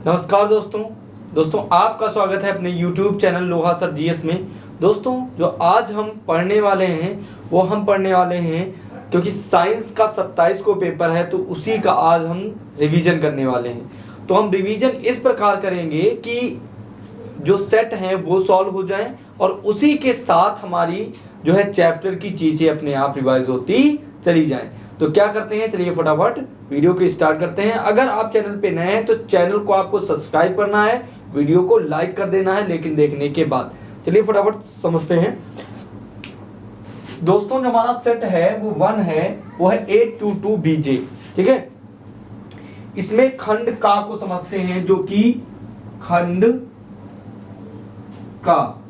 नमस्कार दोस्तों आपका स्वागत है अपने YouTube चैनल लोहा सर जीएस में। दोस्तों जो आज हम पढ़ने वाले हैं वो हम पढ़ने वाले हैं क्योंकि साइंस का 27 को पेपर है तो उसी का आज हम रिवीजन करने वाले हैं। तो हम रिवीजन इस प्रकार करेंगे कि जो सेट हैं वो सॉल्व हो जाएं और उसी के साथ हमारी जो है चैप्टर की चीज़ें अपने आप रिवाइज होती चली जाएं। तो क्या करते हैं, चलिए फटाफट वीडियो को स्टार्ट करते हैं। अगर आप चैनल पे नए हैं तो चैनल को आपको सब्सक्राइब करना है, वीडियो को लाइक कर देना है लेकिन देखने के बाद। चलिए फटाफट समझते हैं। दोस्तों जो हमारा सेट है वो 1 है, वो है 822 BJ, ठीक है। इसमें खंड का को समझते हैं, जो कि खंड का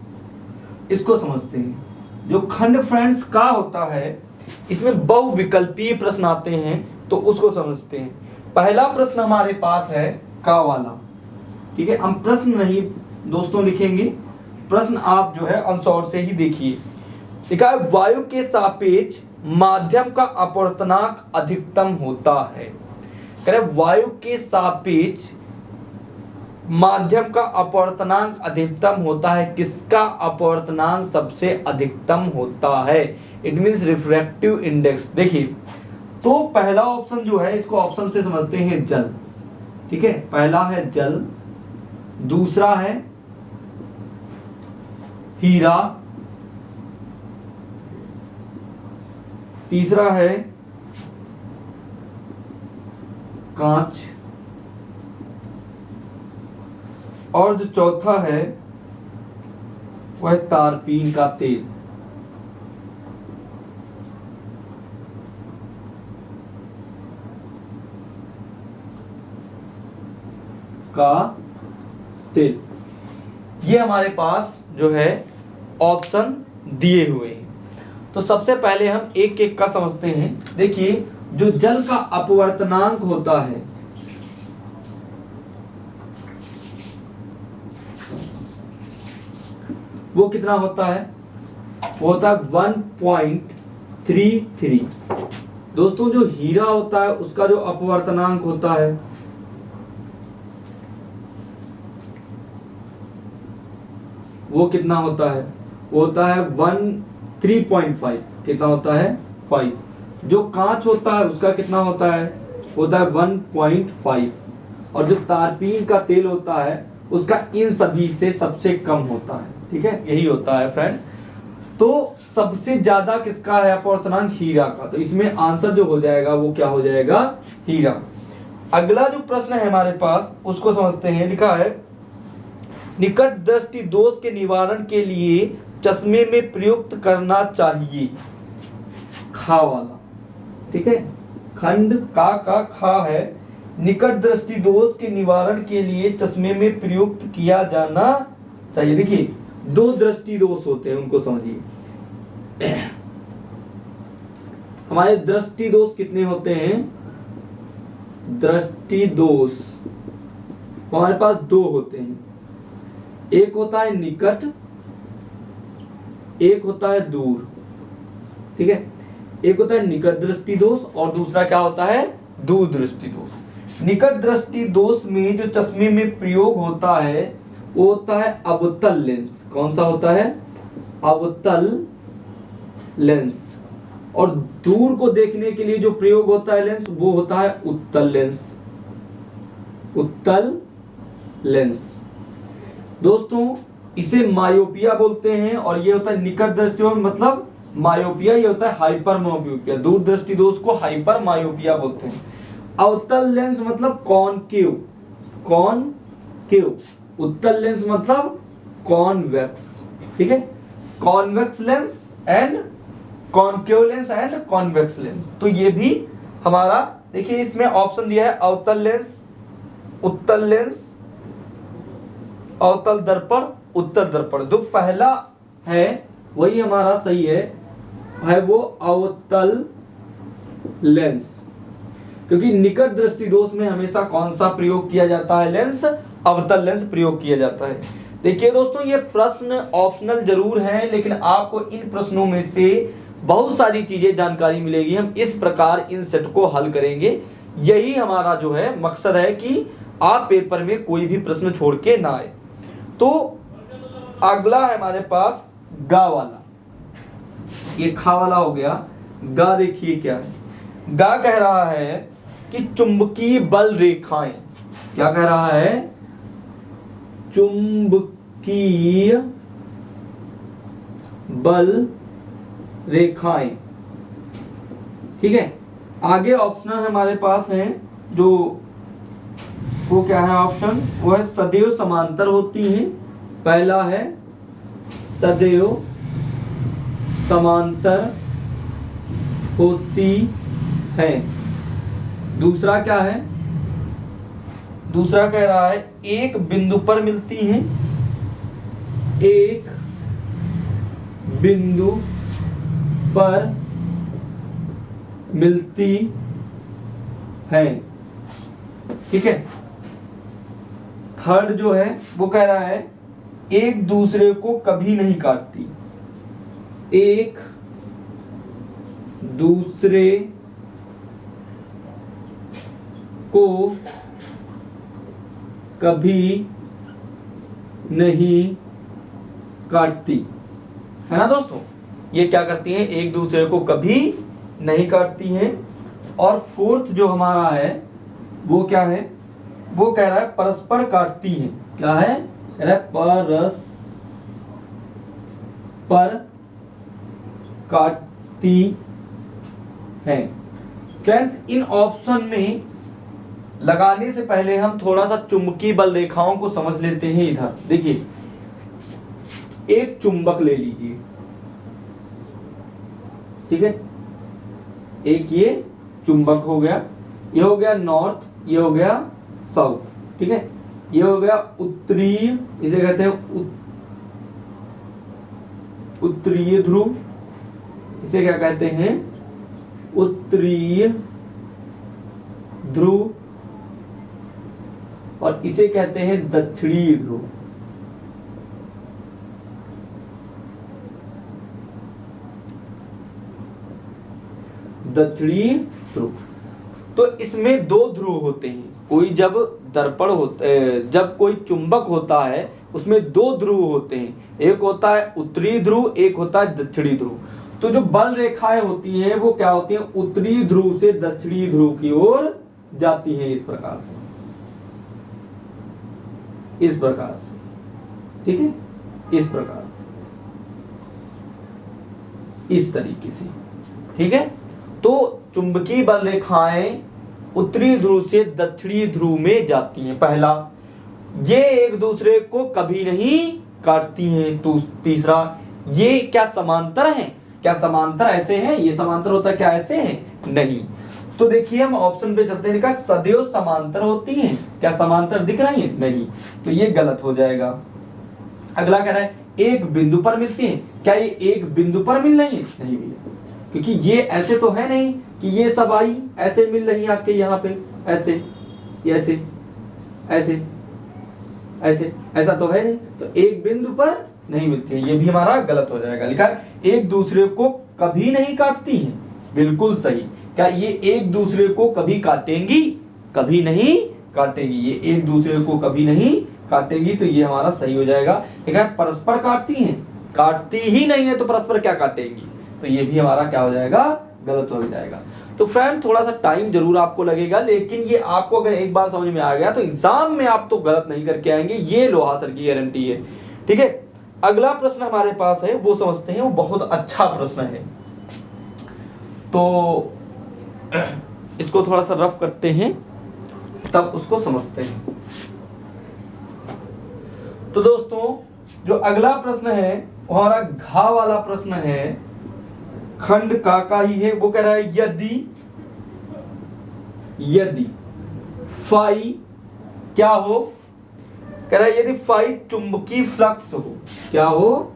इसको समझते हैं। जो खंड फ्रेंड्स का होता है इसमें बहुविकल्पीय प्रश्न आते हैं तो उसको समझते हैं। पहला प्रश्न हमारे पास है का वाला, ठीक है। हम प्रश्न नहीं दोस्तों लिखेंगे, प्रश्न आप जो है आंसर से ही देखिए। लिखा है वायु के सापेक्ष माध्यम का अपवर्तनांक अधिकतम होता है। कह रहे वायु के सापेक्ष माध्यम का अपवर्तनांक अधिकतम होता है। किसका अपवर्तनांक सबसे अधिकतम होता है? It means refractive index. देखिए तो पहला ऑप्शन जो है इसको ऑप्शन से समझते हैं जल, ठीक है। पहला है जल, दूसरा है हीरा, तीसरा है कांच और जो चौथा है वह तारपीन का तेल। का तेल, ये हमारे पास जो है ऑप्शन दिए हुए हैं। तो सबसे पहले हम एक एक का समझते हैं। देखिए जो जल का अपवर्तनांक होता है वो कितना होता है? वो होता है 1.33। दोस्तों जो हीरा होता है उसका जो अपवर्तनांक होता है वो कितना होता है? वो होता है 3.5। कितना होता है? 5। जो कांच होता है उसका कितना होता है? होता है 1.5। और जो तारपीन का तेल होता है उसका इन सभी से सबसे कम होता है, ठीक है। यही होता है फ्रेंड्स। तो सबसे ज्यादा किसका है अपवर्तनांक? हीरा का। तो इसमें आंसर जो हो जाएगा वो क्या हो जाएगा? हीरा। अगला जो प्रश्न है हमारे पास उसको समझते हैं। लिखा है निकट दृष्टि दोष के निवारण के लिए चश्मे में प्रयुक्त करना चाहिए। खा वाला, ठीक है। खंड का खा है। निकट दृष्टि दोष के निवारण के लिए चश्मे में प्रयुक्त किया जाना चाहिए। देखिए 2 दृष्टि दोष होते हैं, उनको समझिए। हमारे दृष्टि दोष कितने होते हैं? दृष्टि दोष हमारे पास 2 होते हैं। एक होता है निकट, एक होता है दूर, ठीक है। एक होता है निकट दृष्टि दोष और दूसरा क्या होता है? दूर दृष्टि दोष। निकट दृष्टि दोष में जो चश्मे में प्रयोग होता है वो होता है अवतल लेंस। कौन सा होता है? अवतल लेंस। और दूर को देखने के लिए जो प्रयोग होता है लेंस वो होता है उत्तल लेंस। उत्तल लेंस दोस्तों इसे मायोपिया बोलते हैं। और ये होता है निकट दृष्टि मतलब मायोपिया, ये होता है हाइपर मायोपिया। दूर दृष्टि दोष को हाइपर मायोपिया बोलते हैं। अवतल लेंस मतलब कॉनकेव, कॉनकेव। उत्तल लेंस मतलब कॉन्वेक्स, ठीक है। Convex lens and concave lens and convex lens. तो ये भी हमारा देखिए इसमें ऑप्शन दिया है अवतल लेंस, उत्तल लेंस, अवतल दर्पण, उत्तल दर्पण। जो पहला है वही हमारा सही है वो अवतल लेंस। क्योंकि निकट दृष्टि दोष में हमेशा कौन सा प्रयोग किया जाता है? लेंस, अवतल लेंस प्रयोग किया जाता है। देखिए दोस्तों ये प्रश्न ऑप्शनल जरूर हैं लेकिन आपको इन प्रश्नों में से बहुत सारी चीजें जानकारी मिलेगी। हम इस प्रकार इन सेट को हल करेंगे यही हमारा जो है मकसद है कि आप पेपर में कोई भी प्रश्न छोड़ के ना आए। तो अगला है हमारे पास गा वाला, ये खा वाला हो गया। गा देखिए क्या है। गा कह रहा है कि चुंबकीय बल रेखाएं, क्या कह रहा है, चुंबकीय बल रेखाएं। ठीक है, आगे ऑप्शनल हमारे पास है जो, वो क्या है ऑप्शन, वो है सदैव समांतर होती हैं। पहला है सदैव समांतर होती है। दूसरा क्या है, दूसरा कह रहा है एक बिंदु पर मिलती हैं, एक बिंदु पर मिलती है। ठीक है, थर्ड जो है वो कह रहा है एक दूसरे को कभी नहीं काटती, एक दूसरे को कभी नहीं काटती, है ना दोस्तों। ये क्या करती हैं, एक दूसरे को कभी नहीं काटती हैं। और फोर्थ जो हमारा है वो क्या है, वो कह रहा है परस्पर काटती हैं। क्या है, कह रहा है परस्पर काटती हैं। फ्रेंड्स, इन ऑप्शन में लगाने से पहले हम थोड़ा सा चुंबकीय बल रेखाओं को समझ लेते हैं। इधर देखिए, एक चुंबक ले लीजिए, ठीक है, एक ये चुंबक हो गया, ये हो गया नॉर्थ, ये हो गया साउथ, ठीक है, ये हो गया उत्तरीय, इसे कहते हैं उत्तरीय ध्रुव, इसे क्या कहते हैं, उत्तरीय ध्रुव, और इसे कहते हैं दक्षिणी ध्रुव। दक्षिणी ध्रुव, तो इसमें दो ध्रुव होते हैं। कोई जब दर्पण होता है, जब कोई चुंबक होता है उसमें दो ध्रुव होते हैं, एक होता है उत्तरी ध्रुव, एक होता है दक्षिणी ध्रुव। तो जो बल रेखाएं होती हैं वो क्या होती हैं, उत्तरी ध्रुव से दक्षिणी ध्रुव की ओर जाती हैं, इस प्रकार से, इस प्रकार से, ठीक है, इस प्रकार से, इस तरीके से, ठीक है। तो चुंबकीय बल रेखाएं उत्तरी ध्रुव से दक्षिणी ध्रुव में जाती हैं। पहला, ये एक दूसरे को कभी नहीं काटती हैं। तो तीसरा, ये क्या समांतर हैं, क्या समांतर ऐसे हैं, ये समांतर होता है क्या ऐसे हैं, नहीं। तो देखिए हम ऑप्शन पे चलते हैं, सदैव समांतर होती हैं, क्या समांतर दिख रही हैं, नहीं, तो ये गलत हो जाएगा। अगला कह रहा है एक बिंदु पर मिलती हैं, क्या ये एक बिंदु पर मिल रही हैं, नहीं भैया, क्योंकि ये ऐसे तो है नहीं कि ये सब आई ऐसे मिल रही है आपके यहाँ पे, ऐसे ऐसे ऐसे ऐसे, ऐसा तो है नहीं, तो एक बिंदु पर नहीं मिलती है, ये भी हमारा गलत हो जाएगा। लिखा है एक दूसरे को कभी नहीं काटती हैं, बिल्कुल सही। क्या ये एक दूसरे को कभी काटेंगी, कभी नहीं काटेंगी, ये एक दूसरे को कभी नहीं काटेंगी, तो ये हमारा सही हो जाएगा। लिखा है परस्पर काटती हैं, काटती ही नहीं है तो परस्पर क्या काटेंगी, तो ये भी हमारा क्या हो जाएगा, गलत हो जाएगा। तो फ्रेंड थोड़ा सा टाइम जरूर आपको लगेगा, लेकिन ये आपको अगर एक बार समझ में आ गया तो एग्जाम में आप तो गलत नहीं करके आएंगे, ये लोहा सर की गारंटी है, ठीक है। अगला प्रश्न हमारे पास है वो समझते हैं, वो बहुत अच्छा प्रश्न है, तो इसको थोड़ा सा रफ करते हैं तब उसको समझते हैं। तो दोस्तों जो अगला प्रश्न है वो हमारा घा वाला प्रश्न है, खंड का ही है। वो कह रहा है यदि फाई क्या हो, कह रहा है यदि फाई चुंबकीय फ्लक्स हो, क्या हो,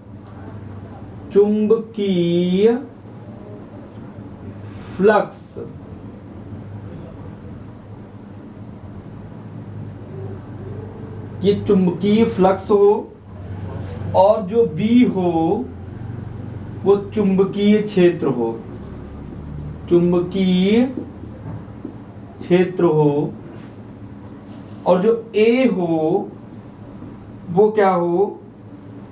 चुंबकीय फ्लक्स, ये चुंबकीय फ्लक्स हो, और जो बी हो वो चुंबकीय क्षेत्र हो, चुंबकीय क्षेत्र हो और जो ए हो वो क्या हो,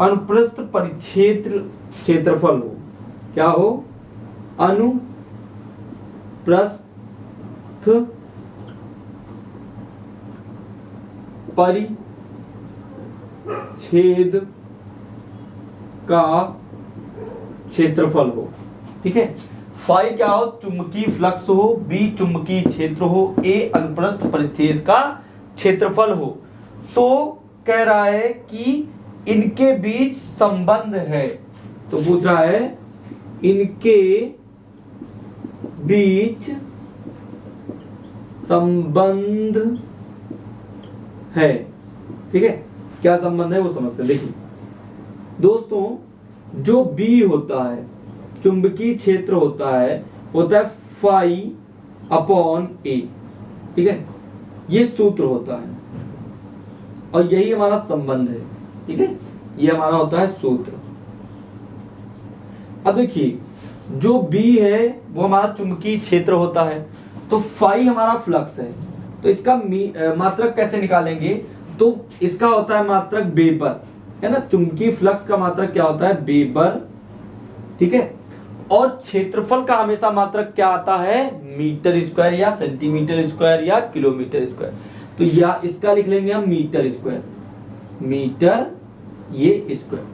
अनुप्रस्थ परिक्षेत्र क्षेत्रफल हो। क्या हो, अनुप्रस्थ परिच्छेद का क्षेत्रफल हो। ठीक है, फाई क्या हो, चुंबकीय फ्लक्स हो, बी चुंबकीय क्षेत्र हो, ए अनुप्रस्थ परिच्छेद का क्षेत्रफल हो। तो कह रहा है कि इनके बीच संबंध है। तो पूछ रहा है इनके बीच संबंध है। ठीक है, क्या संबंध है वो समझते हैं। देखिए दोस्तों, जो बी होता है, चुंबकीय क्षेत्र होता है फाई अपॉन ए। ठीक है, ये सूत्र होता है और यही हमारा संबंध है। ठीक है, ये हमारा होता है सूत्र। अब देखिए, जो बी है वो हमारा चुंबकीय क्षेत्र होता है, तो फाई हमारा फ्लक्स है। तो इसका मात्रक कैसे निकालेंगे, तो इसका होता है मात्रक वेबर, है ना। चुंबकीय फ्लक्स का मात्रक क्या होता है, वेबर। ठीक है, और क्षेत्रफल का हमेशा मात्रक क्या आता है, मीटर स्क्वायर या सेंटीमीटर स्क्वायर या किलोमीटर स्क्वायर। तो या इसका लिख लेंगे हम मीटर स्क्वायर, मीटर ये स्क्वायर।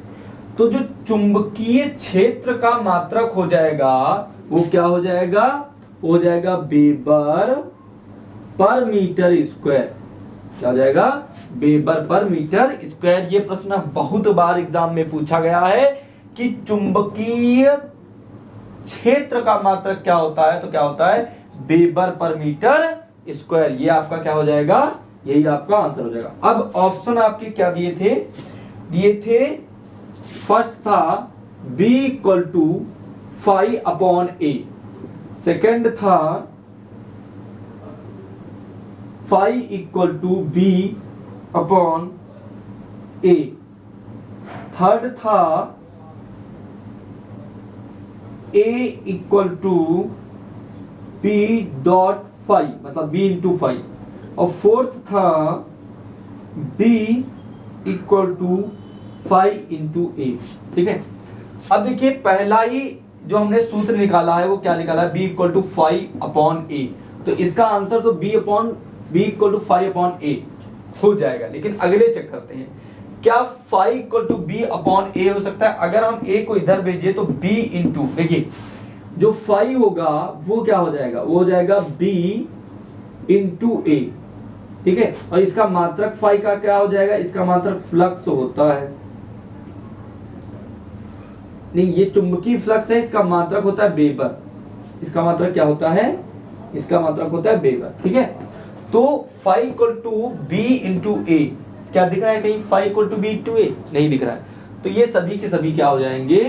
तो जो चुंबकीय क्षेत्र का मात्रक हो जाएगा वो क्या हो जाएगा, हो जाएगा वेबर पर मीटर स्क्वायर। क्या हो जाएगा, वेबर पर मीटर स्क्वायर। ये प्रश्न बहुत बार एग्जाम में पूछा गया है कि चुंबकीय क्षेत्र का मात्रक क्या होता है, तो क्या होता है, वेबर पर मीटर स्क्वायर। ये आपका क्या हो जाएगा, यही आपका आंसर हो जाएगा। अब ऑप्शन आपके क्या दिए थे, फर्स्ट था B equal to phi upon A, second था phi equal to B upon A, third था A equal to B dot phi, मतलब B इंटू फाई, और फोर्थ था B equal to phi into A. ठीक है, अब देखिए पहला ही जो हमने सूत्र निकाला है वो क्या निकाला है, B equal to phi upon A. तो इसका आंसर तो B equal to phi upon A हो जाएगा। लेकिन अगले चेक करते हैं, क्या phi equal to B upon A हो सकता है। अगर हम ए को इधर भेजिए तो बी इंटू, देखिए जो फाई होगा वो क्या हो जाएगा, वो हो जाएगा बी इंटू ए। ठीक है, और इसका मात्रक फाई का क्या हो जाएगा, इसका मात्रक फ्लक्स होता है। नहीं, ये चुंबकीय फ्लक्स है, इसका मात्रक होता है वेबर। इसका मात्रक क्या होता है, इसका मात्रक होता है वेबर। ठीक है, तो phi equal to B into A, क्या दिख रहा है कहीं, phi equal to B into A नहीं दिख रहा है। तो ये सभी के सभी क्या हो जाएंगे,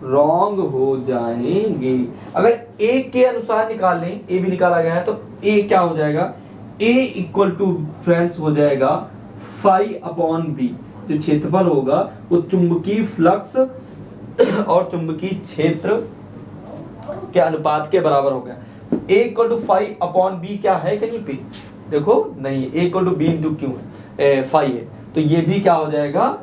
रॉन्ग हो जाएंगे। अगर ए के अनुसार निकाल लें, ए भी निकाला गया है, तो ए क्या हो जाएगा, ए इक्वल टू फ्रेंड्स हो जाएगा फाई अपॉन बी। जो क्षेत्रफल होगा वो चुंबकीय फ्लक्स और चुंबकीय क्षेत्र के अनुपात के बराबर हो गया। A equal to phi upon B क्या है कहीं पे, देखो नहीं, A equal to B into Q phi है। तो ये भी क्या हो जाएगा,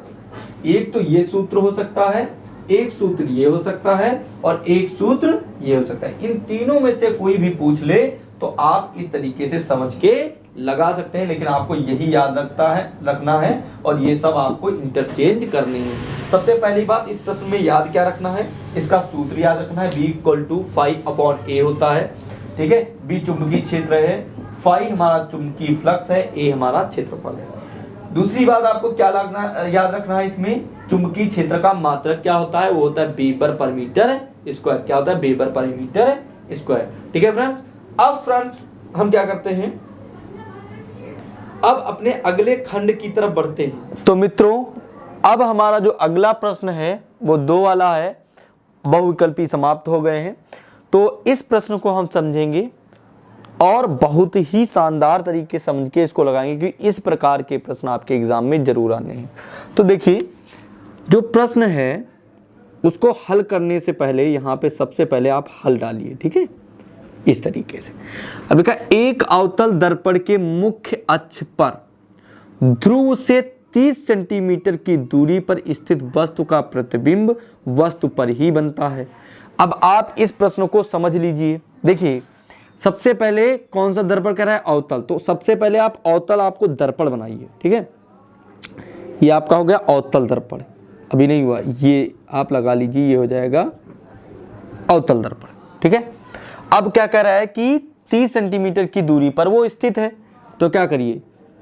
एक तो ये सूत्र हो सकता है, एक सूत्र ये हो सकता है, और एक सूत्र ये हो सकता है। इन तीनों में से कोई भी पूछ ले तो आप इस तरीके से समझ के लगा सकते हैं, लेकिन आपको यही याद रखना है और ये सब आपको इंटरचेंज करने हैं। सबसे पहली बात, इस प्रश्न में याद क्या रखना है, इसका सूत्र याद रखना है। B equal to phi upon A होता है। ठीक है, बी चुंबकीय क्षेत्र है, फाई हमारा चुंबकीय फ्लक्स है, ए हमारा क्षेत्रफल है। दूसरी बात आपको क्या याद रखना है, इसमें चुंबकीय क्षेत्र का मात्रक क्या होता है, वो होता है वेबर पर मीटर स्क्वायर। क्या होता है, वेबर पर मीटर स्क्वायर। ठीक है फ्रेंड्स, अब फ्रेंड्स हम क्या करते हैं, अब अपने अगले खंड की तरफ बढ़ते हैं। तो मित्रों, अब हमारा जो अगला प्रश्न है वो 2 वाला है, बहुविकल्पी समाप्त हो गए हैं। तो इस प्रश्न को हम समझेंगे और बहुत ही शानदार तरीके से समझ के इसको लगाएंगे, क्योंकि इस प्रकार के प्रश्न आपके एग्जाम में जरूर आने हैं। तो देखिए, जो प्रश्न है उसको हल करने से पहले यहाँ पे सबसे पहले आप हल डालिए। ठीक है, इस तरीके से। अब लिखा एक अवतल दर्पण के मुख्य अक्ष पर ध्रुव से 30 सेंटीमीटर की दूरी पर स्थित वस्तु का प्रतिबिंब वस्तु पर ही बनता है। अब आप इस प्रश्न को समझ लीजिए। देखिए सबसे पहले कौन सा दर्पण कह रहा है, अवतल। तो सबसे पहले आप अवतल आपको दर्पण बनाइए, ठीक है। ये आपका हो गया अवतल दर्पण, अभी नहीं हुआ, ये आप लगा लीजिए, ये हो जाएगा अवतल दर्पण, ठीक है। अब क्या कह रहा है कि 30 सेंटीमीटर की दूरी पर वो स्थित है। तो क्या करिए,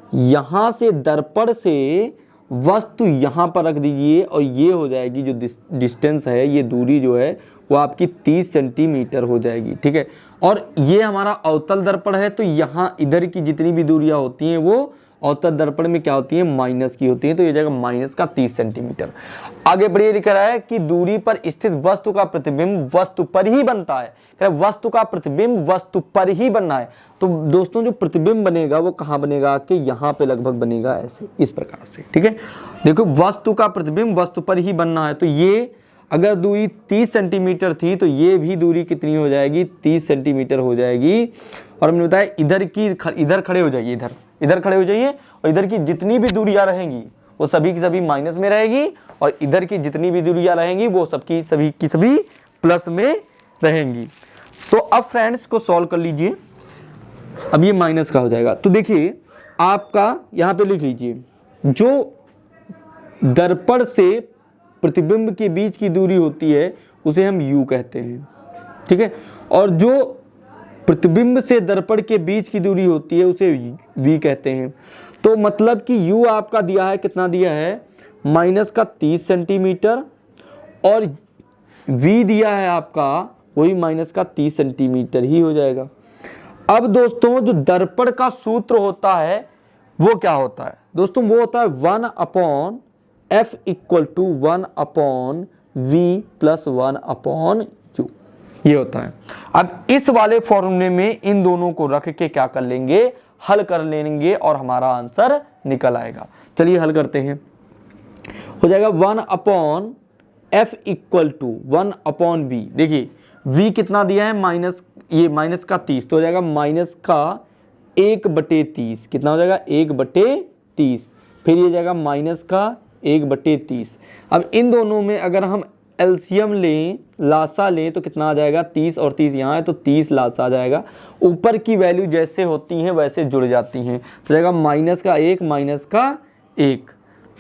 यहां से दर्पण से वस्तु यहां पर रख दीजिए और ये हो जाएगी जो डिस्टेंस है, ये दूरी जो है वो आपकी 30 सेंटीमीटर हो जाएगी, ठीक है। और ये हमारा अवतल दर्पण है, तो यहाँ इधर की जितनी भी दूरियां होती हैं वो अवतल दर्पण में क्या होती है, माइनस की होती है। तो ये जाएगा माइनस का 30 सेंटीमीटर। आगे बढ़िए, लिख रहा है कि दूरी पर स्थित वस्तु का प्रतिबिंब वस्तु पर ही बनता है। वस्तु का प्रतिबिंब वस्तु पर ही बनना है। तो दोस्तों जो प्रतिबिंब बनेगा वो कहाँ बनेगा, कि यहाँ पे लगभग बनेगा, ऐसे इस प्रकार से, ठीक है। देखो वस्तु का प्रतिबिंब वस्तु पर ही बनना है, तो ये अगर दूरी 30 सेंटीमीटर थी तो ये भी दूरी कितनी हो जाएगी, 30 सेंटीमीटर हो जाएगी। और हमने बताया इधर खड़े हो जाइए, इधर खड़े हो जाइए, और इधर की जितनी भी दूरियां रहेंगी वो सभी की सभी माइनस में रहेगी, और इधर की जितनी भी दूरियां रहेंगी वो सबकी सभी की सभी प्लस में रहेंगी। तो अब फ्रेंड्स को सॉल्व कर लीजिए। अब ये माइनस का हो जाएगा, तो देखिए आपका यहाँ पे लिख लीजिए, जो दर्पण से प्रतिबिंब के बीच की दूरी होती है उसे हम u कहते हैं, ठीक है। और जो प्रतिबिंब से दर्पण के बीच की दूरी होती है उसे v कहते हैं। तो मतलब कि u आपका दिया है, कितना दिया है, माइनस का 30 सेंटीमीटर, और v दिया है आपका वही माइनस का 30 सेंटीमीटर ही हो जाएगा। अब दोस्तों जो दर्पण का सूत्र होता है वो क्या होता है दोस्तों, वो होता है 1/f equal to 1/v plus 1/u, ये होता है। अब इस वाले फॉर्मूले में इन दोनों को रख के क्या कर लेंगे, हल कर लेंगे और हमारा आंसर निकल आएगा। चलिए हल करते हैं। हो जाएगा 1/f इक्वल टू 1/v। देखिए v कितना दिया है, माइनस, ये माइनस का 30, तो हो जाएगा माइनस का 1/30। कितना हो जाएगा, 1/30। फिर ये जाएगा माइनस का 1/30। अब इन दोनों में अगर हम एलसीएम लें, लासा लें, तो कितना आ जाएगा, 30 और 30 यहाँ है तो 30 लासा आ जाएगा। ऊपर की वैल्यू जैसे होती हैं वैसे जुड़ जाती हैं, तो जाएगा माइनस का 1 माइनस का 1।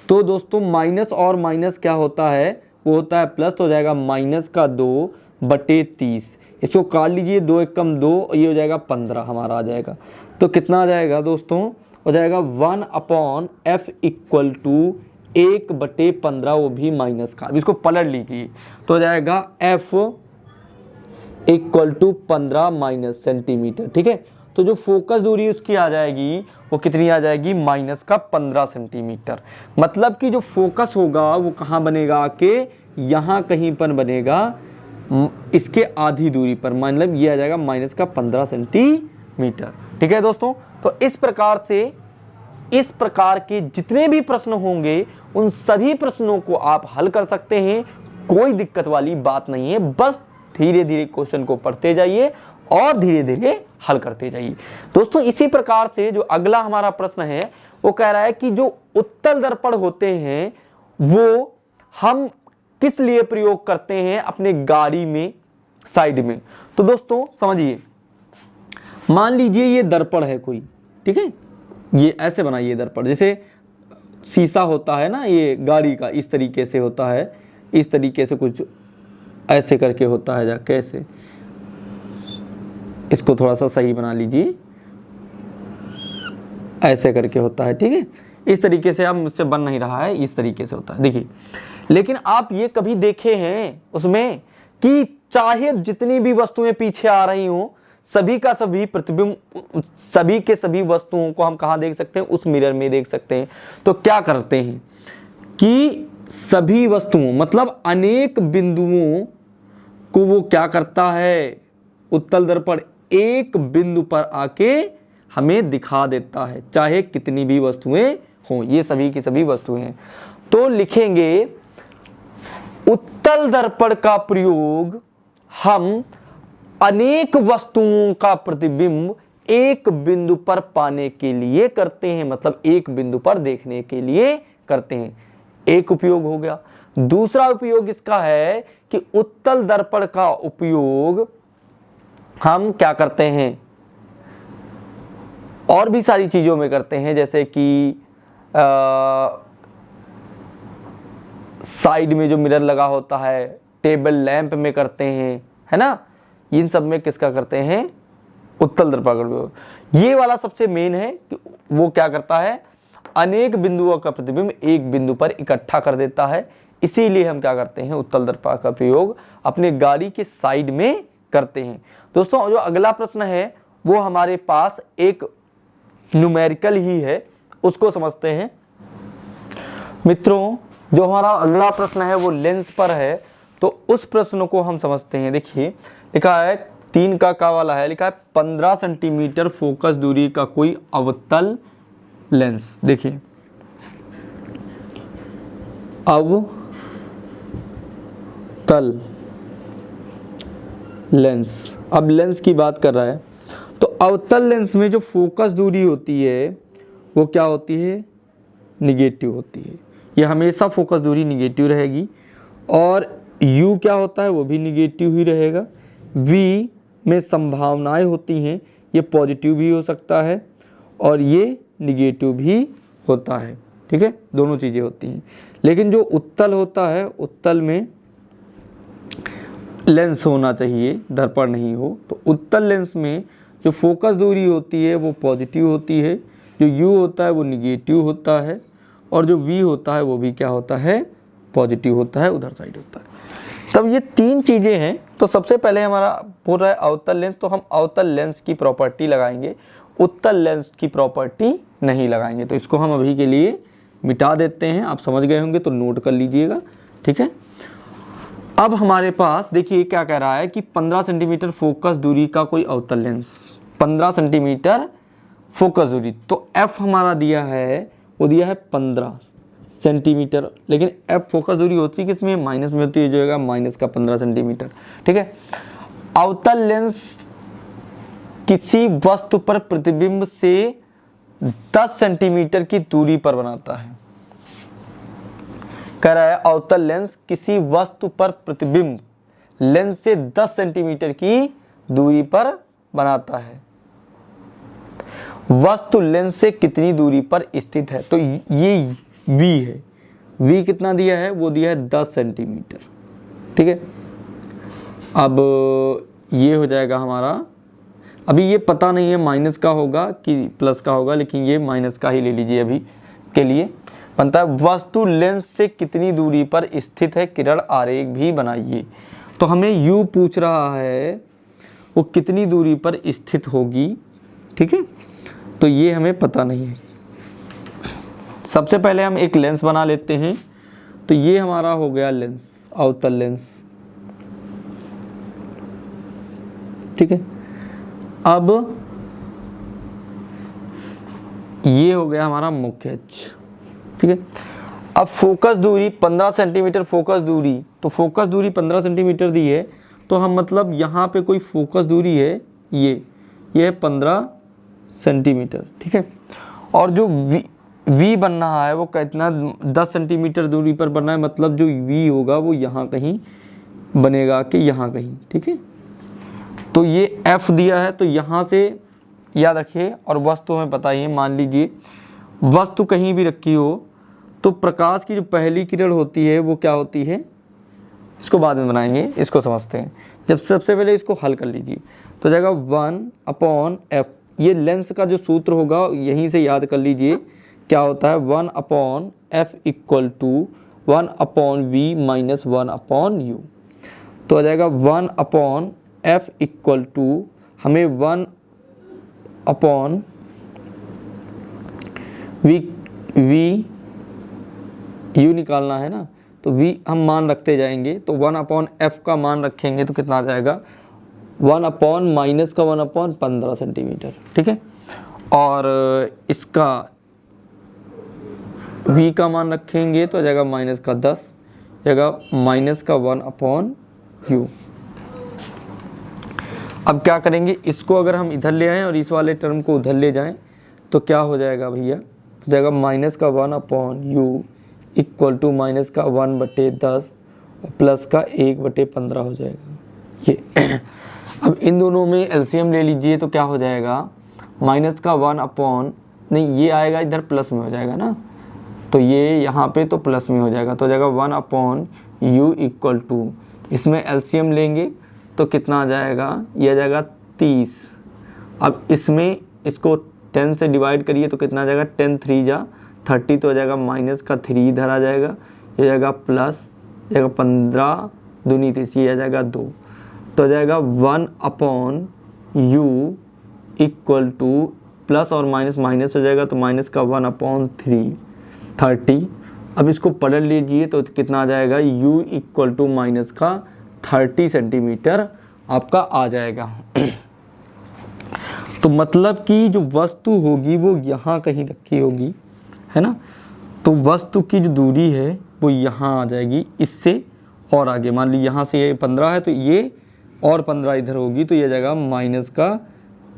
तो दोस्तों माइनस और माइनस क्या होता है, वो होता है प्लस, तो हो जाएगा माइनस का 2/30। इसको काट लीजिए, 2 1 कम 2, ये हो जाएगा 15 हमारा आ जाएगा। तो कितना आ जाएगा दोस्तों, हो जाएगा 1/f इक्वल टू 1/15, वो भी माइनस का। अब इसको पलट लीजिए तो हो जाएगा f equal to 15 minus centimetre, ठीक है। तो जो फोकस दूरी उसकी आ जाएगी वो कितनी आ जाएगी, माइनस का 15 सेंटीमीटर। मतलब कि जो फोकस होगा वो कहाँ बनेगा, कि यहाँ कहीं पर बनेगा, इसके आधी दूरी पर, मतलब ये आ जाएगा माइनस का 15 सेंटीमीटर, ठीक है दोस्तों। तो इस प्रकार से इस प्रकार के जितने भी प्रश्न होंगे उन सभी प्रश्नों को आप हल कर सकते हैं, कोई दिक्कत वाली बात नहीं है। बस धीरे धीरे क्वेश्चन को पढ़ते जाइए और धीरे धीरे हल करते जाइए दोस्तों। इसी प्रकार से जो अगला हमारा प्रश्न है वो कह रहा है कि जो उत्तल दर्पण होते हैं वो हम किस लिए प्रयोग करते हैं अपने गाड़ी में, साइड में। तो दोस्तों समझिए, मान लीजिए ये दर्पण है कोई, ठीक है, ये ऐसे बनाइए दर्पण, जैसे शीशा होता है ना ये गाड़ी का, इस तरीके से होता है, इस तरीके से कुछ ऐसे करके होता है, जाके ऐसे, इसको थोड़ा सा सही बना लीजिए, ऐसे करके होता है, ठीक है। इस तरीके से अब मुझसे बन नहीं रहा है, इस तरीके से होता है, देखिए। लेकिन आप ये कभी देखे हैं उसमें कि चाहे जितनी भी वस्तुएं पीछे आ रही हों, सभी का सभी प्रतिबिंब, सभी के सभी वस्तुओं को हम कहाँ देख सकते हैं, उस मिरर में देख सकते हैं। तो क्या करते हैं कि सभी वस्तुओं मतलब अनेक बिंदुओं को वो क्या करता है, उत्तल दर्पण एक बिंदु पर आके हमें दिखा देता है, चाहे कितनी भी वस्तुएं हों, ये सभी की सभी वस्तुएं हैं। तो लिखेंगे उत्तल दर्पण का प्रयोग हम अनेक वस्तुओं का प्रतिबिंब एक बिंदु पर पाने के लिए करते हैं, मतलब एक बिंदु पर देखने के लिए करते हैं। एक उपयोग हो गया। दूसरा उपयोग इसका है कि उत्तल दर्पण का उपयोग हम क्या करते हैं, और भी सारी चीजों में करते हैं, जैसे कि साइड में जो मिरर लगा होता है, टेबल लैंप में करते हैं, है ना। इन सब में किसका करते हैं, उत्तल दर्पण का उपयोग। ये वाला सबसे मेन है कि वो क्या करता है, अनेक बिंदुओं का प्रतिबिंब एक बिंदु पर इकट्ठा कर देता है। इसीलिए हम क्या करते हैं, उत्तल दर्पण का प्रयोग अपने गाड़ी के साइड में करते हैं। दोस्तों जो अगला प्रश्न है वो हमारे पास एक न्यूमेरिकल ही है, उसको समझते हैं। मित्रों जो हमारा अगला प्रश्न है वो लेंस पर है, तो उस प्रश्न को हम समझते हैं। देखिए लिखा है 3 का वाला है, लिखा है 15 सेंटीमीटर फोकस दूरी का कोई अवतल लेंस। देखिए अवतल लेंस, अब लेंस की बात कर रहा है, तो अवतल लेंस में जो फोकस दूरी होती है वो क्या होती है, निगेटिव होती है। ये हमेशा फोकस दूरी निगेटिव रहेगी, और u क्या होता है वो भी निगेटिव ही रहेगा। v में संभावनाएं होती हैं, ये पॉजिटिव भी हो सकता है और ये निगेटिव भी होता है, ठीक है, दोनों चीज़ें होती हैं। लेकिन जो उत्तल होता है, उत्तल में लेंस होना चाहिए, दर्पण नहीं हो। तो उत्तल लेंस में जो फोकस दूरी होती है वो पॉजिटिव होती है, जो u होता है वो निगेटिव होता है, और जो v होता है वो भी क्या होता है, पॉजिटिव होता है, उधर साइड होता है। तब ये 3 चीज़ें हैं। तो सबसे पहले हमारा बोल रहा है अवतल लेंस, तो हम अवतल लेंस की प्रॉपर्टी लगाएंगे, उत्तल लेंस की प्रॉपर्टी नहीं लगाएंगे। तो इसको हम अभी के लिए मिटा देते हैं। आप समझ गए होंगे तो नोट कर लीजिएगा, ठीक है। अब हमारे पास देखिए क्या कह रहा है कि 15 सेंटीमीटर फोकस दूरी का कोई अवतल लेंस, 15 सेंटीमीटर फोकस दूरी, तो f हमारा दिया है, वो दिया है 15 सेंटीमीटर, लेकिन f फोकस दूरी होती है किसमें, माइनस में होती है, जो है माइनस का 15 सेंटीमीटर, ठीक है। अवतल लेंस किसी वस्तु पर प्रतिबिंब से 10 सेंटीमीटर की दूरी पर बनाता है। कह रहा है अवतल लेंस किसी वस्तु पर प्रतिबिंब लेंस से 10 सेंटीमीटर की दूरी पर बनाता है। वस्तु लेंस से कितनी दूरी पर स्थित है, तो ये v है, v कितना दिया है, वो दिया है 10 सेंटीमीटर, ठीक है। अब ये हो जाएगा हमारा, अभी ये पता नहीं है माइनस का होगा कि प्लस का होगा, लेकिन ये माइनस का ही ले लीजिए अभी के लिए। बनता है वस्तु लेंस से कितनी दूरी पर स्थित है, किरण आरेख भी बनाइए। तो हमें u पूछ रहा है वो कितनी दूरी पर स्थित होगी, ठीक है, तो ये हमें पता नहीं है। सबसे पहले हम एक लेंस बना लेते हैं। तो ये हमारा हो गया लेंस, अवतल लेंस, ठीक है। अब ये हो गया हमारा मुख्य अक्ष, ठीक है। अब फोकस दूरी 15 सेंटीमीटर फोकस दूरी, तो फोकस दूरी 15 सेंटीमीटर दी है, तो हम मतलब यहाँ पे कोई फोकस दूरी है, ये है 15 सेंटीमीटर, ठीक है। और जो v बन रहा है वो कितना, 10 सेंटीमीटर दूरी पर बनना है, मतलब जो v होगा वो यहाँ कहीं बनेगा कि यहाँ कहीं, ठीक है। तो ये f दिया है, तो यहाँ से याद रखिए। और वस्तु हमें पता ही है, मान लीजिए वस्तु कहीं भी रखी हो तो प्रकाश की जो पहली किरण होती है वो क्या होती है, इसको बाद में बनाएंगे, इसको समझते हैं। जब सबसे पहले इसको हल कर लीजिए तो जाएगा 1/f। ये लेंस का जो सूत्र होगा यहीं से याद कर लीजिए, क्या होता है 1/f equal to 1/v minus 1/u। तो आ जाएगा 1/f इक्वल टू, हमें 1/v u निकालना है ना, तो v हम मान रखते जाएंगे। तो 1/f का मान रखेंगे तो कितना आ जाएगा, 1/ माइनस का 1/15 सेंटीमीटर, ठीक है। और इसका v का मान रखेंगे तो आ जाएगा माइनस का 10, जाएगा माइनस का 1/u। अब क्या करेंगे, इसको अगर हम इधर ले आएँ और इस वाले टर्म को उधर ले जाएं तो क्या हो जाएगा भैया, तो जाएगा माइनस का 1/u इक्वल टू माइनस का 1/10 और प्लस का 1/15 हो जाएगा ये। अब इन दोनों में एलसीएम ले लीजिए तो क्या हो जाएगा, माइनस का 1 नहीं ये आएगा इधर प्लस में हो जाएगा ना, तो ये यहाँ पे तो प्लस में हो जाएगा, तो हो जाएगा 1/u इक्वल टू, इसमें एलसीएम लेंगे तो कितना आ जाएगा, ये आ जाएगा 30। अब इसमें इसको 10 से डिवाइड करिए तो कितना आ जाएगा, 10 3 जा 30, तो हो जाएगा माइनस का 3 इधर आ जाएगा, ये आ जाएगा प्लस, जाएगा 15 दूनी 30, ये आ जाएगा 2, तो हो जाएगा 1/u इक्वल टू प्लस और माइनस माइनस हो जाएगा, तो माइनस का 1/3 30। अब इसको पलट लीजिए तो कितना आ जाएगा, u इक्वल टू माइनस का 30 सेंटीमीटर आपका आ जाएगा। तो मतलब कि जो वस्तु होगी वो यहाँ कहीं रखी होगी, है ना, तो वस्तु की जो दूरी है वो यहाँ आ जाएगी, इससे और आगे मान ली यहाँ से ये 15 है तो ये और 15 इधर होगी, तो ये जाएगा माइनस का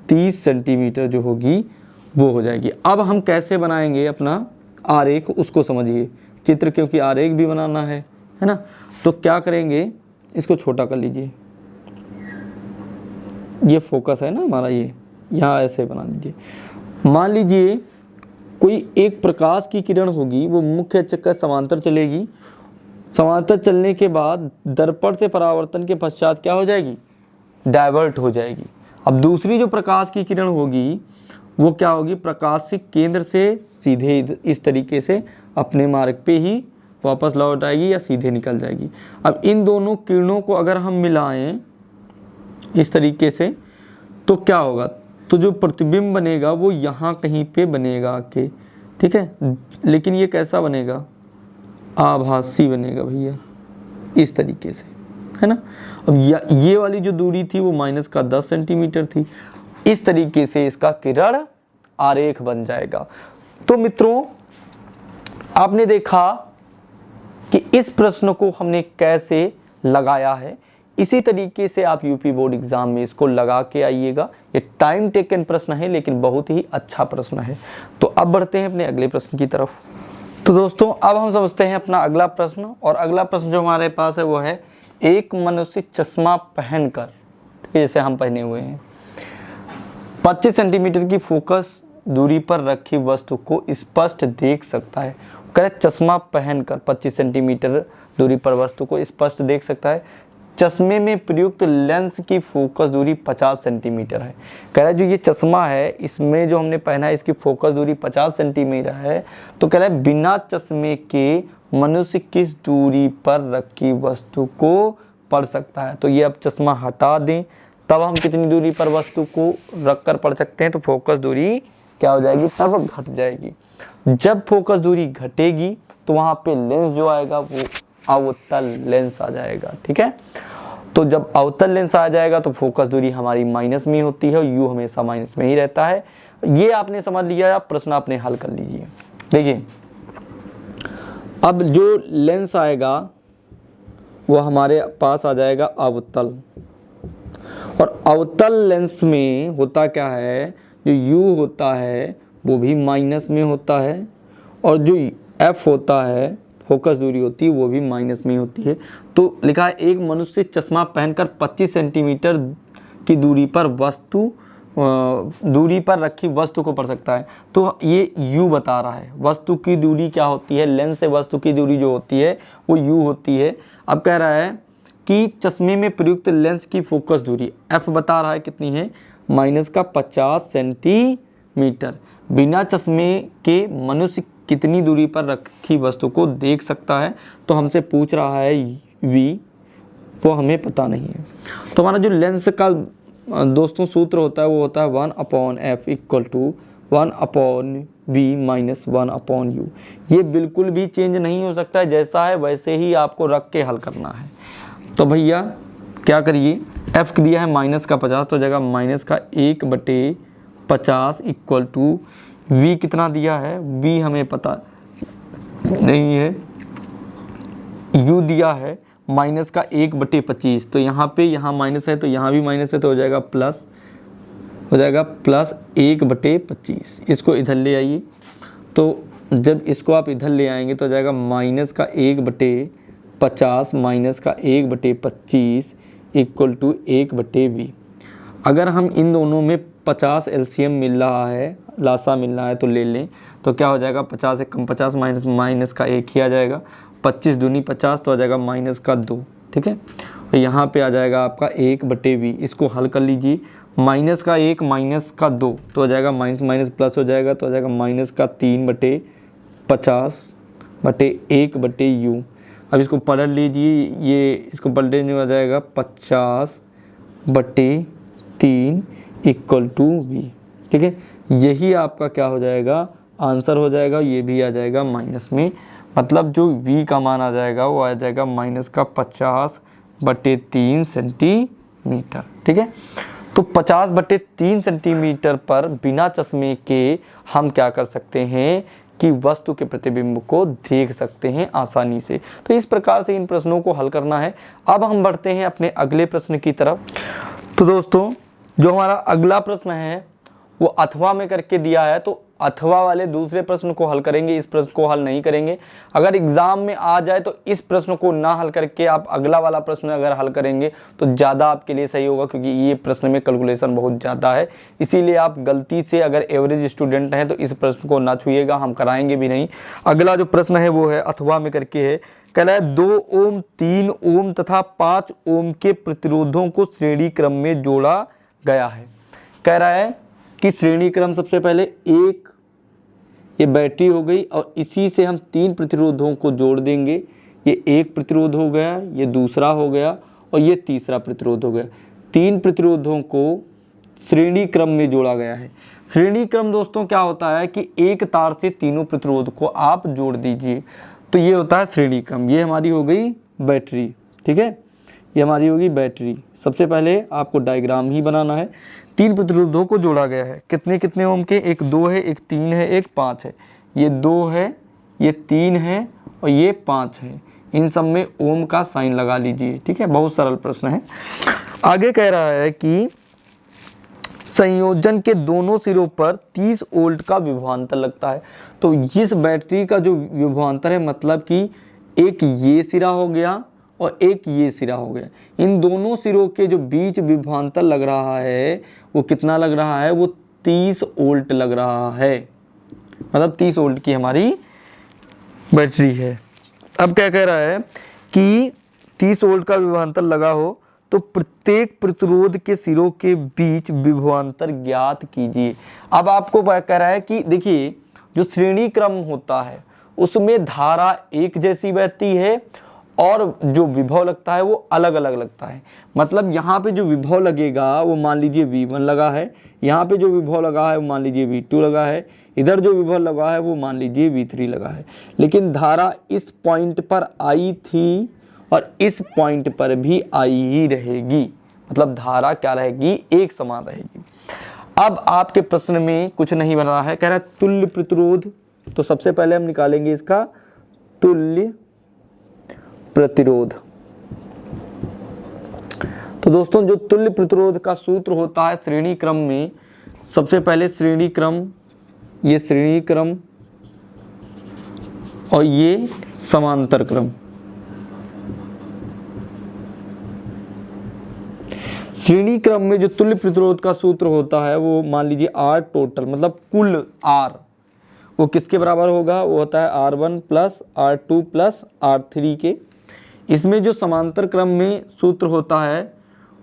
30 सेंटीमीटर जो होगी वो हो जाएगी। अब हम कैसे बनाएंगे अपना आरेख उसको समझिए, चित्र क्योंकि आरेख भी बनाना है ना, तो क्या करेंगे, इसको छोटा कर लीजिए, ये फोकस है ना हमारा, ये यहाँ ऐसे बना लीजिए। मान लीजिए कोई एक प्रकाश की किरण होगी, वो मुख्य अक्ष के समांतर चलेगी, समांतर चलने के बाद दर्पण से परावर्तन के पश्चात क्या हो जाएगी, डाइवर्ट हो जाएगी। अब दूसरी जो प्रकाश की किरण होगी वो क्या होगी, प्रकाशिक केंद्र से सीधे इस तरीके से अपने मार्ग पे ही वापस लौट आएगी या सीधे निकल जाएगी। अब इन दोनों किरणों को अगर हम मिलाएं इस तरीके से तो क्या होगा, तो जो प्रतिबिंब बनेगा वो यहाँ कहीं पे बनेगा आके, ठीक है, लेकिन ये कैसा बनेगा, आभासी बनेगा भैया, इस तरीके से, है ना। अब ये वाली जो दूरी थी वो माइनस का 10 सेंटीमीटर थी, इस तरीके से इसका किरण आरेख बन जाएगा। तो मित्रों आपने देखा कि इस प्रश्न को हमने कैसे लगाया है, इसी तरीके से आप यूपी बोर्ड एग्जाम में इसको लगा के आइएगा। ये टाइम टेकन प्रश्न है लेकिन बहुत ही अच्छा प्रश्न है। तो अब बढ़ते हैं अपने अगले प्रश्न की तरफ। तो दोस्तों अब हम समझते हैं अपना अगला प्रश्न, और अगला प्रश्न जो हमारे पास है वो है, एक मनुष्य चश्मा पहनकर, जैसे हम पहने हुए हैं, 25 सेंटीमीटर की फोकस दूरी पर रखी वस्तु को स्पष्ट देख सकता है। कह रहे चश्मा पहनकर 25 सेंटीमीटर दूरी पर वस्तु को स्पष्ट देख सकता है। चश्मे में प्रयुक्त लेंस की फोकस दूरी 50 सेंटीमीटर है। कह रहा है जो ये चश्मा है इसमें जो हमने पहना है इसकी फोकस दूरी 50 सेंटीमीटर है। तो कह रहा है बिना चश्मे के मनुष्य किस दूरी पर रखी वस्तु को पढ़ सकता है। तो ये अब चश्मा हटा दें तब हम कितनी दूरी पर वस्तु को रख कर पढ़ सकते हैं। तो फोकस दूरी क्या हो जाएगी, तब घट जाएगी। जब फोकस दूरी घटेगी तो वहाँ पे लेंस जो आएगा वो अवतल लेंस आ जाएगा। ठीक है, तो जब अवतल लेंस आ जाएगा तो फोकस दूरी हमारी माइनस में होती है और यू हमेशा माइनस में ही रहता है। ये आपने समझ लिया, प्रश्न आपने हल कर लीजिए। देखिए अब जो लेंस आएगा वो हमारे पास आ जाएगा अवतल, और अवतल लेंस में होता क्या है, जो यू होता है वो भी माइनस में होता है, और जो एफ होता है फोकस दूरी होती है वो भी माइनस में होती है। तो लिखा है एक मनुष्य चश्मा पहनकर 25 सेंटीमीटर की दूरी पर रखी वस्तु को पढ़ सकता है। तो ये u बता रहा है, वस्तु की दूरी क्या होती है, लेंस से वस्तु की दूरी जो होती है वो u होती है। अब कह रहा है कि चश्मे में प्रयुक्त लेंस की फोकस दूरी f बता रहा है कितनी है, माइनस का 50 सेंटीमीटर। बिना चश्मे के मनुष्य कितनी दूरी पर रखी वस्तु को देख सकता है। तो हमसे पूछ रहा है v, वो हमें पता नहीं है। तो हमारा जो लेंस का दोस्तों सूत्र होता है वो होता है 1/f equal to 1/v minus 1/u। ये बिल्कुल भी चेंज नहीं हो सकता है, जैसा है वैसे ही आपको रख के हल करना है। तो भैया क्या करिए, f दिया है माइनस का 50 तो जगह माइनस का 1/50 इक्वल टू v कितना दिया है, v हमें पता नहीं है, u दिया है माइनस का 1/25, तो यहाँ पे यहाँ माइनस है तो यहाँ भी माइनस है, तो हो जाएगा प्लस, हो जाएगा प्लस 1/25। इसको इधर ले आइए, तो जब इसको आप इधर ले आएंगे तो हो जाएगा माइनस का 1/50 माइनस का 1/25 इक्वल टू 1/v। अगर हम इन दोनों में 50 एलसीएम मिल रहा है, लासा मिल रहा है, तो ले लें, तो क्या हो जाएगा 50 से कम 50 माइनस माइनस का 1 ही आ जाएगा, 25 दूनी 50 तो आ जाएगा माइनस का 2। ठीक है, और यहाँ पे आ जाएगा आपका 1/v। इसको हल कर लीजिए, माइनस का 1 माइनस का 2 तो हो जाएगा माइनस माइनस प्लस हो जाएगा, तो हो जाएगा माइनस का 3/50/1/u। अब इसको पलट लीजिए, ये इसको पलटने में आ जाएगा 50/3 इक्वल टू v। ठीक है, यही आपका क्या हो जाएगा आंसर हो जाएगा, ये भी आ जाएगा माइनस में, मतलब जो v का मान आ जाएगा वो आ जाएगा माइनस का 50/3 सेंटीमीटर। ठीक है, तो 50/3 सेंटीमीटर पर बिना चश्मे के हम क्या कर सकते हैं कि वस्तु के प्रतिबिंब को देख सकते हैं आसानी से। तो इस प्रकार से इन प्रश्नों को हल करना है। अब हम बढ़ते हैं अपने अगले प्रश्न की तरफ। तो दोस्तों, जो हमारा अगला प्रश्न है वो अथवा में करके दिया है, तो अथवा वाले दूसरे प्रश्न को हल करेंगे, इस प्रश्न को हल नहीं करेंगे। अगर एग्जाम में आ जाए तो इस प्रश्न को ना हल करके आप अगला वाला प्रश्न अगर हल करेंगे तो ज़्यादा आपके लिए सही होगा, क्योंकि ये प्रश्न में कैलकुलेशन बहुत ज़्यादा है। इसीलिए आप गलती से अगर एवरेज स्टूडेंट हैं तो इस प्रश्न को ना छूइएगा, हम कराएंगे भी नहीं। अगला जो प्रश्न है वो है अथवा में करके है, कह रहा है 2 ओम 3 ओम तथा 5 ओम के प्रतिरोधों को श्रेणी क्रम में जोड़ा गया है। कह रहा है कि श्रेणी क्रम सबसे पहले एक, ये बैटरी हो गई और इसी से हम 3 प्रतिरोधों को जोड़ देंगे। ये एक प्रतिरोध हो गया, ये दूसरा हो गया और ये तीसरा प्रतिरोध हो गया। 3 प्रतिरोधों को श्रेणी क्रम में जोड़ा गया है। श्रेणी क्रम दोस्तों क्या होता है कि एक तार से तीनों प्रतिरोध को आप जोड़ दीजिए, तो ये होता है श्रेणी क्रम। ये हमारी हो गई बैटरी। ठीक है, ये हमारी होगी बैटरी। सबसे पहले आपको डायग्राम ही बनाना है। 3 प्रतिरोधों को जोड़ा गया है, कितने कितने ओम के, एक 2 है, एक 3 है, एक 5 है। ये 2 है, ये 3 है और ये 5 है। इन सब में ओम का साइन लगा लीजिए। ठीक है, बहुत सरल प्रश्न है। आगे कह रहा है कि संयोजन के दोनों सिरों पर 30 वोल्ट का विभवांतर लगता है। तो इस बैटरी का जो विभवांतर है, मतलब कि एक ये सिरा हो गया और एक ये सिरा हो गया, इन दोनों सिरों के जो बीच विभवांतर लग रहा है वो कितना लग रहा है, वो 30 वोल्ट लग रहा है। मतलब 30 वोल्ट की हमारी बैटरी है। अब क्या कह रहा है कि 30 वोल्ट का विभवांतर लगा हो तो प्रत्येक प्रतिरोध के सिरों के बीच विभवांतर ज्ञात कीजिए। अब आपको कह रहा है कि देखिए, जो श्रेणी क्रम होता है उसमें धारा एक जैसी बहती है और जो विभव लगता है वो अलग अलग लगता है। मतलब यहाँ पे जो विभव लगेगा वो मान लीजिए V1 लगा है, यहाँ पे जो विभव लगा है वो मान लीजिए V2 लगा है, इधर जो विभव लगा है वो मान लीजिए V3 लगा है। लेकिन धारा इस पॉइंट पर आई थी और इस पॉइंट पर भी आई ही रहेगी, मतलब धारा क्या रहेगी, एक समान रहेगी। अब आपके प्रश्न में कुछ नहीं बन रहा है, कह रहा है तुल्य प्रतिरोध। तो सबसे पहले हम निकालेंगे इसका तुल्य प्रतिरोध। तो दोस्तों, जो तुल्य प्रतिरोध का सूत्र होता है श्रेणी क्रम में, सबसे पहले श्रेणी क्रम, ये श्रेणी क्रम और ये समांतर क्रम। श्रेणी क्रम में जो तुल्य प्रतिरोध का सूत्र होता है वो मान लीजिए R टोटल, मतलब कुल R, वो किसके बराबर होगा, वो होता है R1 plus R2 plus R3 के। इसमें जो समांतर क्रम में सूत्र होता है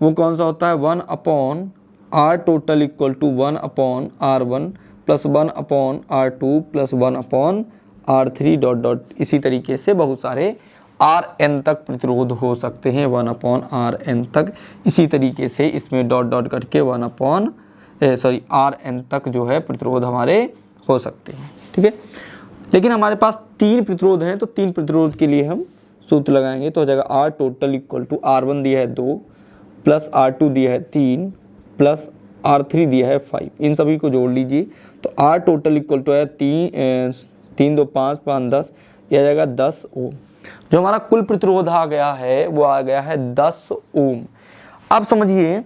वो कौन सा होता है, 1/R total equal to 1/R1 plus 1/R2 plus 1/R3 dot dot. इसी तरीके से बहुत सारे Rn तक प्रतिरोध हो सकते हैं, 1/Rn तक। इसी तरीके से इसमें डॉट डॉट करके Rn तक जो है प्रतिरोध हमारे हो सकते हैं। ठीक है, लेकिन हमारे पास 3 प्रतिरोध हैं, तो 3 प्रतिरोध के लिए हम सूत्र लगाएंगे। तो हो जाएगा R total equal to R1 दिया है 2 प्लस R2 दिया है 3 प्लस R3 दिया है 5। इन सभी को जोड़ लीजिए तो R टोटल इक्वल टू है 3 2 5 5 10, यह आ जाएगा 10 ओम। जो हमारा कुल प्रतिरोध आ गया है वो आ गया है 10 ओम। अब समझिए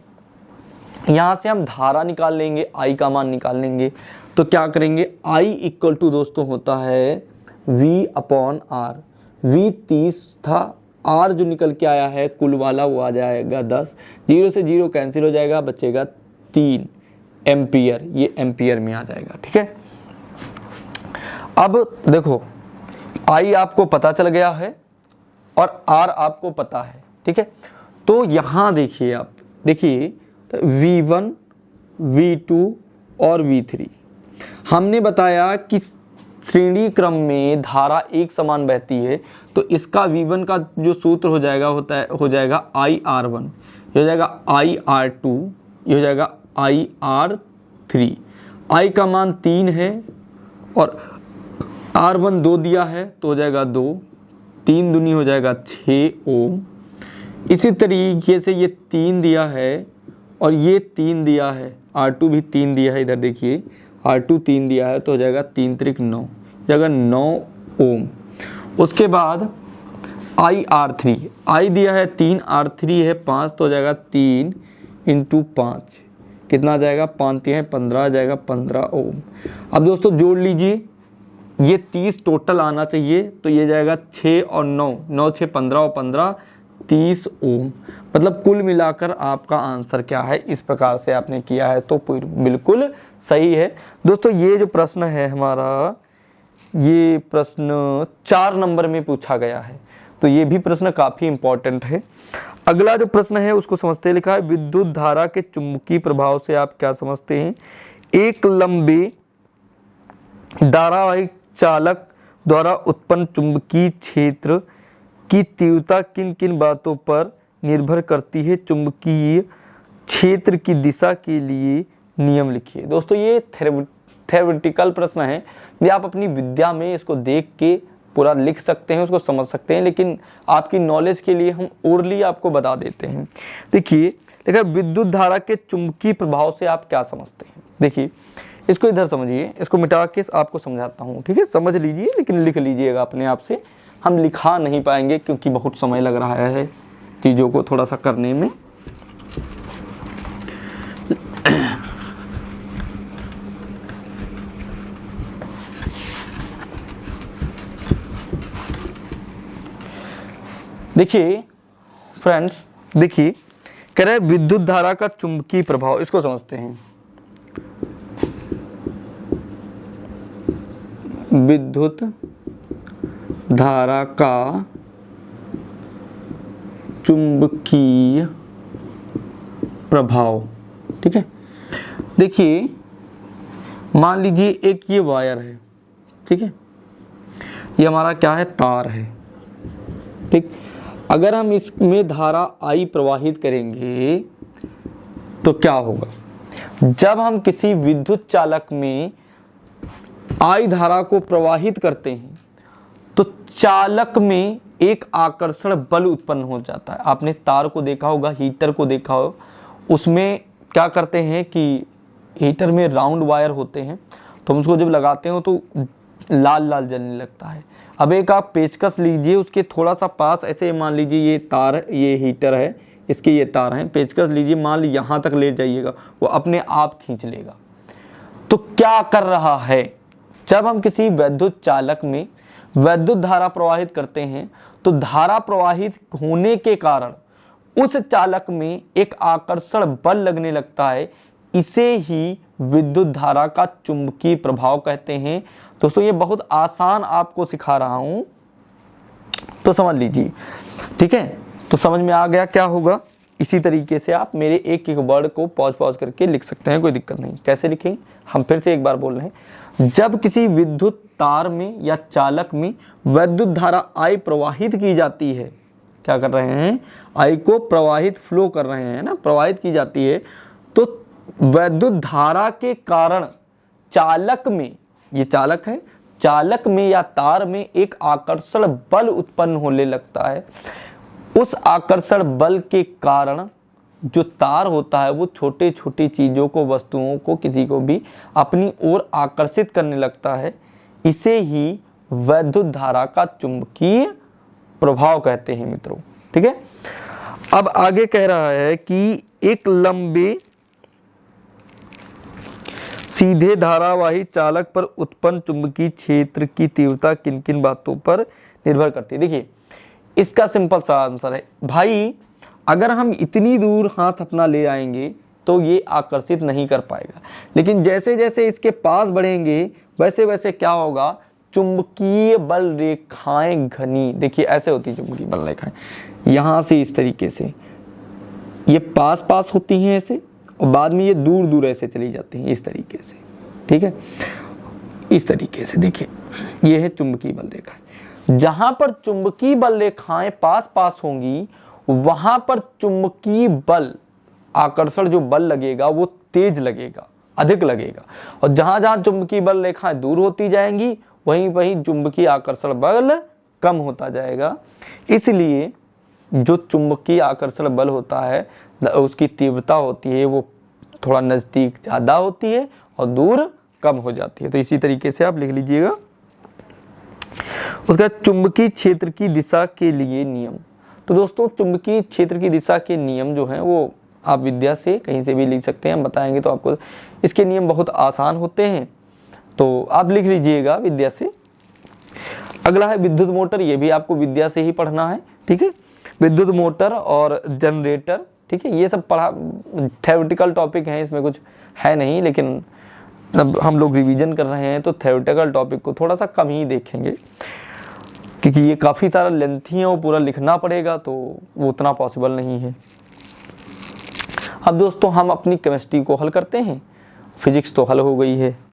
यहां से हम धारा निकाल लेंगे, I का मान निकाल लेंगे। तो क्या करेंगे, I इक्वल टू दोस्तों होता है V/R। V 30 था, R जो निकल के आया है कुल वाला वो आ जाएगा 10, 0 से 0 कैंसिल हो जाएगा, बचेगा 3 एम्पियर, ये एम्पियर में आ जाएगा। ठीक है, अब देखो I आपको पता चल गया है और R आपको पता है। ठीक है, तो यहां देखिए, आप देखिए तो V1, V2 और V3 हमने बताया कि श्रेणी क्रम में धारा एक समान बहती है, तो इसका V1 का जो सूत्र हो जाएगा हो जाएगा IR1, ये हो जाएगा IR2, ये हो जाएगा IR3। I का मान 3 है और R1 2 दिया है तो हो जाएगा 2, 3 दूनी हो जाएगा 6 ओम। इसी तरीके से ये 3 दिया है और ये 3 दिया है, R2 भी 3 दिया है, इधर देखिए R2 3 दिया है तो हो जाएगा 3 त्रिक 9, हो जाएगा 9 ओम। उसके बाद IR3, I दिया है 3, R3 है 5 तो हो जाएगा 3 × 5, कितना आ जाएगा, 5 3 है 15, आ जाएगा 15 ओम। अब दोस्तों जोड़ लीजिए, ये 30 टोटल आना चाहिए, तो ये जाएगा 6 और 9, 9 6 15 और 15 30 ओम। मतलब कुल मिलाकर आपका आंसर क्या है, इस प्रकार से आपने किया है तो बिल्कुल सही है। दोस्तों ये जो प्रश्न है हमारा, ये प्रश्न 4 नंबर में पूछा गया है, तो ये भी प्रश्न काफी इंपॉर्टेंट है। अगला जो प्रश्न है उसको समझते हैं, लिखा है विद्युत धारा के चुंबकीय प्रभाव से आप क्या समझते हैं। एक लंबे धारावाहिक चालक द्वारा उत्पन्न चुंबकीय क्षेत्र की तीव्रता किन किन बातों पर निर्भर करती है, चुंबकीय क्षेत्र की दिशा के लिए नियम लिखिए। दोस्तों ये थ्योरेटिकल प्रश्न है, ये आप अपनी विद्या में इसको देख के पूरा लिख सकते हैं, उसको समझ सकते हैं, लेकिन आपकी नॉलेज के लिए हम ओरली आपको बता देते हैं। देखिए लिखा विद्युत धारा के चुंबकीय प्रभाव से आप क्या समझते हैं। देखिए इसको इधर समझिए, इसको मिटा के आपको समझाता हूँ। ठीक है, समझ लीजिए लेकिन लिख लीजिएगा अपने आप से, हम लिखा नहीं पाएंगे क्योंकि बहुत समय लग रहा है चीज़ों को थोड़ा सा करने में। देखिए फ्रेंड्स, देखिए कह रहे विद्युत धारा का चुंबकीय प्रभाव, इसको समझते हैं। विद्युत धारा का चुंबकीय प्रभाव। ठीक है, देखिए मान लीजिए एक ये वायर है, ठीक है, ये हमारा क्या है, तार है। ठीक, अगर हम इसमें धारा I प्रवाहित करेंगे तो क्या होगा, जब हम किसी विद्युत चालक में I धारा को प्रवाहित करते हैं तो चालक में एक आकर्षण बल उत्पन्न हो जाता है। आपने तार को देखा होगा, हीटर को देखा हो, उसमें क्या करते हैं कि हीटर में राउंड वायर होते हैं, तो हम उसको जब लगाते हो तो लाल लाल जलने लगता है। अब एक आप पेचकस लीजिए, उसके थोड़ा सा पास ऐसे मान लीजिए ये तार, ये हीटर है, इसके ये तार हैं, पेचकस लीजिए, मान लीजिए यहाँ तक ले जाइएगा, वो अपने आप खींच लेगा। तो क्या कर रहा है, जब हम किसी विद्युत चालक में विद्युत धारा प्रवाहित करते हैं तो धारा प्रवाहित होने के कारण उस चालक में एक आकर्षण बल लगने लगता है, इसे ही विद्युत धारा का चुंबकीय प्रभाव कहते हैं। दोस्तों ये बहुत आसान आपको सिखा रहा हूं, तो समझ लीजिए। ठीक है, तो समझ में आ गया क्या होगा। इसी तरीके से आप मेरे एक एक वर्ड को पॉज करके लिख सकते हैं, कोई दिक्कत नहीं। कैसे लिखेंगे, हम फिर से एक बार बोल रहे हैं। जब किसी विद्युत तार में या चालक में विद्युत धारा I प्रवाहित की जाती है, क्या कर रहे हैं, I को प्रवाहित फ्लो कर रहे हैं ना, प्रवाहित की जाती है, तो विद्युत धारा के कारण चालक में, ये चालक है, चालक में या तार में एक आकर्षण बल उत्पन्न होने लगता है। उस आकर्षण बल के कारण जो तार होता है वो छोटे छोटी चीज़ों को, वस्तुओं को, किसी को भी अपनी ओर आकर्षित करने लगता है। इसे ही विद्युत धारा का चुंबकीय प्रभाव कहते हैं मित्रों। ठीक है, अब आगे कह रहा है कि एक लंबे सीधे धारावाही चालक पर उत्पन्न चुंबकीय क्षेत्र की तीव्रता किन किन बातों पर निर्भर करती है। देखिए इसका सिंपल सा आंसर है भाई, अगर हम इतनी दूर हाथ अपना ले आएंगे तो ये आकर्षित नहीं कर पाएगा, लेकिन जैसे जैसे इसके पास बढ़ेंगे वैसे वैसे क्या होगा, चुंबकीय बल रेखाएं घनी, देखिए ऐसे होती है चुंबकीय बल रेखाएं, यहाँ से इस तरीके से ये पास पास होती हैं ऐसे, और बाद में ये दूर दूर ऐसे चली जाती हैं इस तरीके से। ठीक है, इस तरीके से देखिए ये है चुंबकीय बल रेखाएं। जहां पर चुंबकीय बल रेखाएं पास पास होंगी वहां पर चुंबकीय बल, आकर्षण जो बल लगेगा वो तेज लगेगा, अधिक लगेगा, और जहां जहां चुंबकीय बल रेखाएं दूर होती जाएंगी वहीं वहीं चुंबकीय आकर्षण बल कम होता जाएगा। इसलिए जो चुंबकीय आकर्षण बल होता है उसकी तीव्रता होती है वो थोड़ा नज़दीक ज़्यादा होती है और दूर कम हो जाती है। तो इसी तरीके से आप लिख लीजिएगा। उसका चुंबकीय क्षेत्र की दिशा के लिए नियम। तो दोस्तों चुंबकीय क्षेत्र की दिशा के नियम जो हैं वो आप विद्या से कहीं से भी लिख सकते हैं, हम बताएंगे तो आपको इसके नियम बहुत आसान होते हैं, तो आप लिख लीजिएगा विद्या से। अगला है विद्युत मोटर, ये भी आपको विद्या से ही पढ़ना है। ठीक है, विद्युत मोटर और जनरेटर, ठीक है, ये सब पढ़ा, थ्योरेटिकल टॉपिक हैं, इसमें कुछ है नहीं, लेकिन अब हम लोग रिवीजन कर रहे हैं तो थ्योरेटिकल टॉपिक को थोड़ा सा कम ही देखेंगे, क्योंकि ये काफ़ी सारा लेंथी है, वो पूरा लिखना पड़ेगा तो वो उतना पॉसिबल नहीं है। अब दोस्तों हम अपनी केमिस्ट्री को हल करते हैं, फिजिक्स तो हल हो गई है।